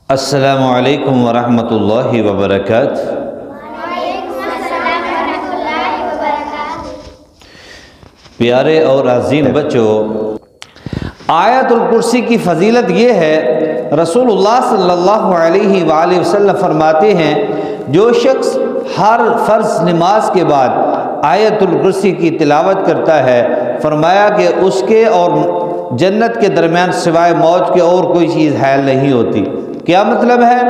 السلام علیکم ورحمۃ اللہ وبرکاتہ۔ وعلیکم السلام ورحمۃ اللہ وبرکاتہ۔ پیارے اور عظیم بچوں، آیت الکرسی کی فضیلت یہ ہے، رسول اللہ صلی اللہ علیہ وآلہ وسلم فرماتے ہیں جو شخص ہر فرض نماز کے بعد آیت الکرسی کی تلاوت کرتا ہے، فرمایا کہ اس کے اور جنت کے درمیان سوائے موت کے اور کوئی چیز حائل نہیں ہوتی۔ کیا مطلب ہے؟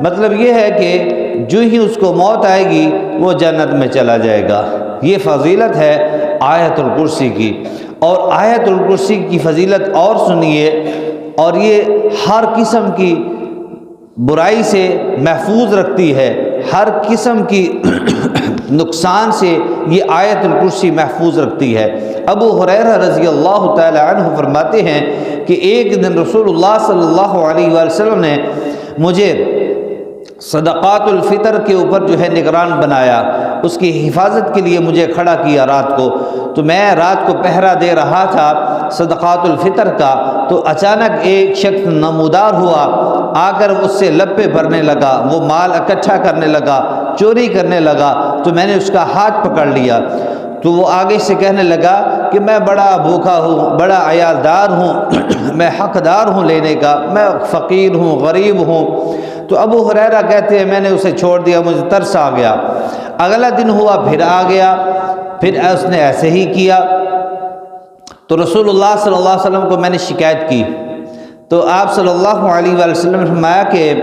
مطلب یہ ہے کہ جو ہی اس کو موت آئے گی وہ جنت میں چلا جائے گا۔ یہ فضیلت ہے آیت الکرسی کی۔ اور آیت الکرسی کی فضیلت اور سنیے، اور یہ ہر قسم کی برائی سے محفوظ رکھتی ہے، ہر قسم کی نقصان سے یہ آیت الکرسی محفوظ رکھتی ہے۔ ابو ہریرہ رضی اللہ تعالی عنہ فرماتے ہیں کہ ایک دن رسول اللہ صلی اللہ علیہ وآلہ وسلم نے مجھے صدقات الفطر کے اوپر نگران بنایا، اس کی حفاظت کے لیے مجھے کھڑا کیا رات کو۔ تو میں رات کو پہرا دے رہا تھا صدقات الفطر کا، تو اچانک ایک شخص نمودار ہوا، آ کر اس سے لپے بھرنے لگا، وہ مال اکٹھا کرنے لگا، چوری کرنے لگا۔ تو میں نے اس کا ہاتھ پکڑ لیا، تو وہ آگے سے کہنے لگا کہ میں بڑا بھوکا ہوں، بڑا عیالدار ہوں، میں حقدار ہوں لینے کا، میں فقیر ہوں، غریب ہوں۔ تو ابو ہریرہ کہتے ہیں میں نے اسے چھوڑ دیا، مجھے ترس آ گیا۔ اگلا دن ہوا، پھر آ گیا، پھر اس نے ایسے ہی کیا۔ تو رسول اللہ صلی اللہ علیہ وسلم کو میں نے شکایت کی، تو آپ صلی اللہ علیہ وآلہ وسلم نے فرمایا کہ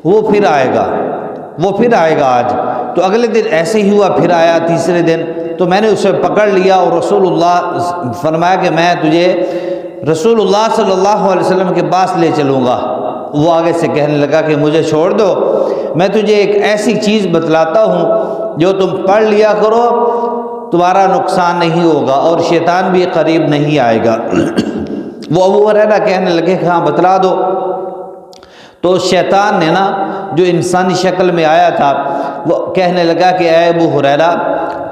وہ پھر آئے گا آج۔ تو اگلے دن ایسے ہی ہوا، پھر آیا تیسرے دن۔ تو میں نے اسے پکڑ لیا اور رسول اللہ فرمایا کہ میں تجھے رسول اللہ صلی اللہ علیہ وسلم کے پاس لے چلوں گا۔ وہ آگے سے کہنے لگا کہ مجھے چھوڑ دو، میں تجھے ایک ایسی چیز بتلاتا ہوں جو تم پڑھ لیا کرو، تمہارا نقصان نہیں ہوگا اور شیطان بھی قریب نہیں آئے گا۔ وہ ابو ہریرہ کہنے لگے کہ ہاں بتلا دو۔ تو شیطان نے جو انسانی شکل میں آیا تھا، وہ کہنے لگا کہ اے ابو ہریرہ،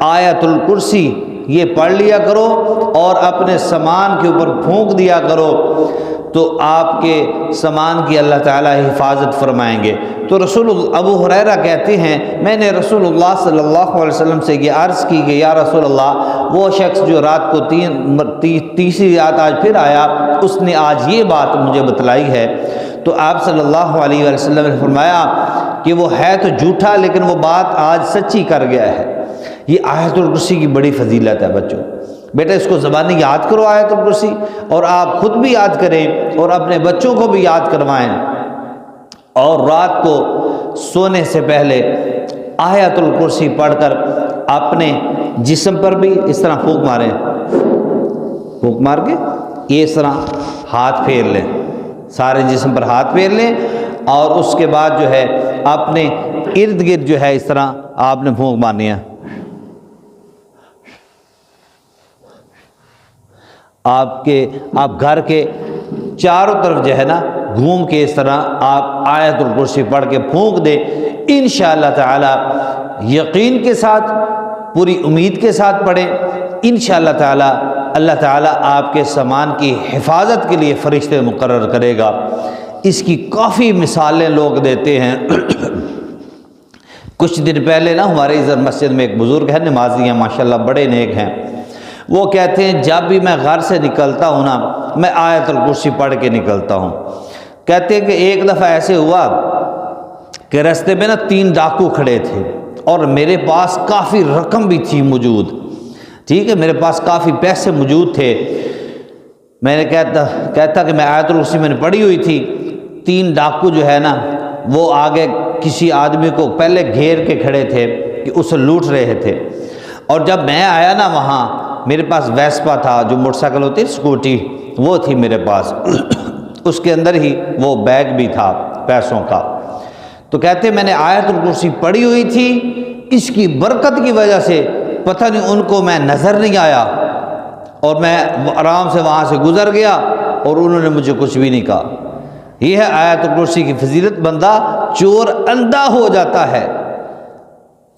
آیت الکرسی یہ پڑھ لیا کرو اور اپنے سامان کے اوپر پھونک دیا کرو، تو آپ کے سامان کی اللہ تعالیٰ حفاظت فرمائیں گے۔ تو ابو ہریرہ کہتے ہیں میں نے رسول اللہ صلی اللہ علیہ وسلم سے یہ عرض کی کہ یا رسول اللہ، وہ شخص جو رات کو تیسری رات آج پھر آیا، اس نے آج یہ بات مجھے بتلائی ہے۔ تو آپ صلی اللہ علیہ وآلہ وسلم نے فرمایا کہ وہ ہے تو جھوٹا، لیکن وہ بات آج سچی کر گیا ہے۔ یہ آیت الکرسی کی بڑی فضیلت ہے بچوں۔ بیٹا اس کو زبانی یاد کرو آیت الکرسی، اور آپ خود بھی یاد کریں اور اپنے بچوں کو بھی یاد کروائیں، اور رات کو سونے سے پہلے آیت الکرسی پڑھ کر اپنے جسم پر بھی اس طرح پھونک ماریں، پھونک مار کے یہ اس طرح ہاتھ پھیر لیں، سارے جسم پر ہاتھ پھیر لیں، اور اس کے بعد اپنے ارد گرد اس طرح آپ نے پھونک مارنی ہے۔ آپ گھر کے چاروں طرف گھوم کے اس طرح آپ آیت الکرسی پڑھ کے پھونک دیں، انشاءاللہ تعالی یقین کے ساتھ، پوری امید کے ساتھ پڑھیں، انشاءاللہ تعالی اللہ تعالیٰ آپ کے سامان کی حفاظت کے لیے فرشتے مقرر کرے گا۔ اس کی کافی مثالیں لوگ دیتے ہیں۔ کچھ دن پہلے ہمارے ادھر مسجد میں ایک بزرگ ہے، نمازی ہیں ماشاءاللہ، بڑے نیک ہیں۔ وہ کہتے ہیں جب بھی میں گھر سے نکلتا ہوں میں آیت الکرسی پڑھ کے نکلتا ہوں۔ کہتے ہیں کہ ایک دفعہ ایسے ہوا کہ راستے میں 3 ڈاکو کھڑے تھے، اور میرے پاس کافی رقم بھی تھی موجود، ٹھیک ہے، میرے پاس کافی پیسے موجود تھے۔ میں نے کہتا کہ میں آیت الکرسی میں نے پڑھی ہوئی تھی۔ 3 ڈاکو وہ آگے کسی آدمی کو پہلے گھیر کے کھڑے تھے کہ اسے لوٹ رہے تھے، اور جب میں آیا وہاں میرے پاس ویسپا تھا، جو موٹر سائیکل ہوتی ہے اسکوٹی، وہ تھی میرے پاس، اس کے اندر ہی وہ بیگ بھی تھا پیسوں کا۔ تو کہتے میں نے آیت الکرسی پڑھی ہوئی تھی، اس کی برکت کی وجہ سے پتہ نہیں ان کو میں نظر نہیں آیا، اور میں آرام سے وہاں سے گزر گیا، اور انہوں نے مجھے کچھ بھی نہیں کہا۔ یہ ہے آیت الکرسی کی فضیلت، بندہ چور اندھا ہو جاتا ہے،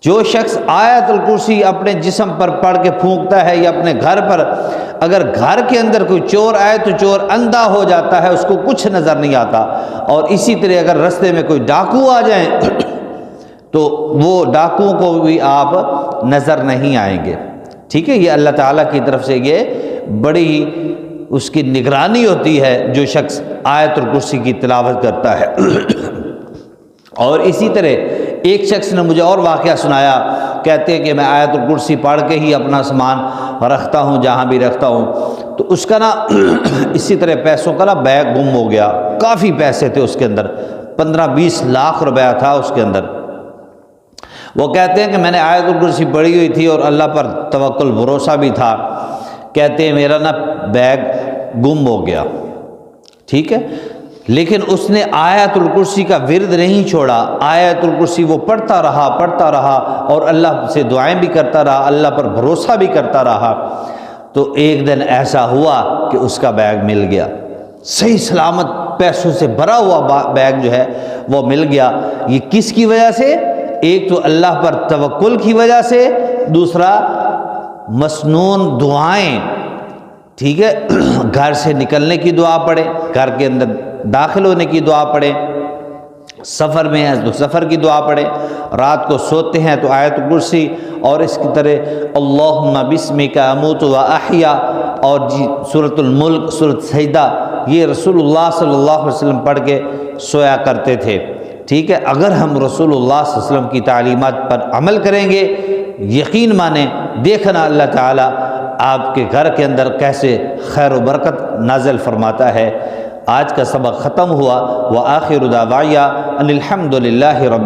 جو شخص آیت الکرسی اپنے جسم پر پڑھ کے پھونکتا ہے یا اپنے گھر پر، اگر گھر کے اندر کوئی چور آئے تو چور اندھا ہو جاتا ہے، اس کو کچھ نظر نہیں آتا، اور اسی طرح اگر رستے میں کوئی ڈاکو آ جائیں تو وہ ڈاکوؤں کو بھی آپ نظر نہیں آئیں گے۔ ٹھیک ہے، یہ اللہ تعالیٰ کی طرف سے یہ بڑی اس کی نگرانی ہوتی ہے جو شخص آیت الکرسی کی تلاوت کرتا ہے۔ اور اسی طرح ایک شخص نے مجھے اور واقعہ سنایا، کہتے ہیں کہ میں آیت الکرسی پڑھ کے ہی اپنا سامان رکھتا ہوں جہاں بھی رکھتا ہوں، تو اس کا نا اسی طرح پیسوں کا نا بیگ گم ہو گیا، کافی پیسے تھے اس کے اندر، 15-20 لاکھ روپیہ تھا اس کے اندر۔ وہ کہتے ہیں کہ میں نے آیت الکرسی پڑھی ہوئی تھی اور اللہ پر توکل بھروسہ بھی تھا، کہتے ہیں میرا نا بیگ گم ہو گیا۔ ٹھیک ہے، لیکن اس نے آیت الکرسی کا ورد نہیں چھوڑا، آیت الکرسی وہ پڑھتا رہا اور اللہ سے دعائیں بھی کرتا رہا، اللہ پر بھروسہ بھی کرتا رہا۔ تو ایک دن ایسا ہوا کہ اس کا بیگ مل گیا، صحیح سلامت پیسوں سے بھرا ہوا بیگ جو ہے وہ مل گیا۔ یہ کس کی وجہ سے؟ ایک تو اللہ پر توکل کی وجہ سے، دوسرا مسنون دعائیں۔ ٹھیک ہے، گھر سے نکلنے کی دعا پڑھے، گھر کے اندر داخل ہونے کی دعا پڑھے، سفر میں ہیں تو سفر کی دعا پڑھے، رات کو سوتے ہیں تو آیت الکرسی، اور اس کی طرح اللہم بسمک اموت و احیا، اور سورۃ الملک، سورۃ سجدہ، یہ رسول اللہ صلی اللہ علیہ وسلم پڑھ کے سویا کرتے تھے۔ ٹھیک ہے، اگر ہم رسول اللہ صلی اللہ علیہ وسلم کی تعلیمات پر عمل کریں گے، یقین مانیں دیکھنا اللہ تعالیٰ آپ کے گھر کے اندر کیسے خیر و برکت نازل فرماتا ہے۔ آج کا سبق ختم ہوا، وآخر دعوایا ان الحمد للہ رب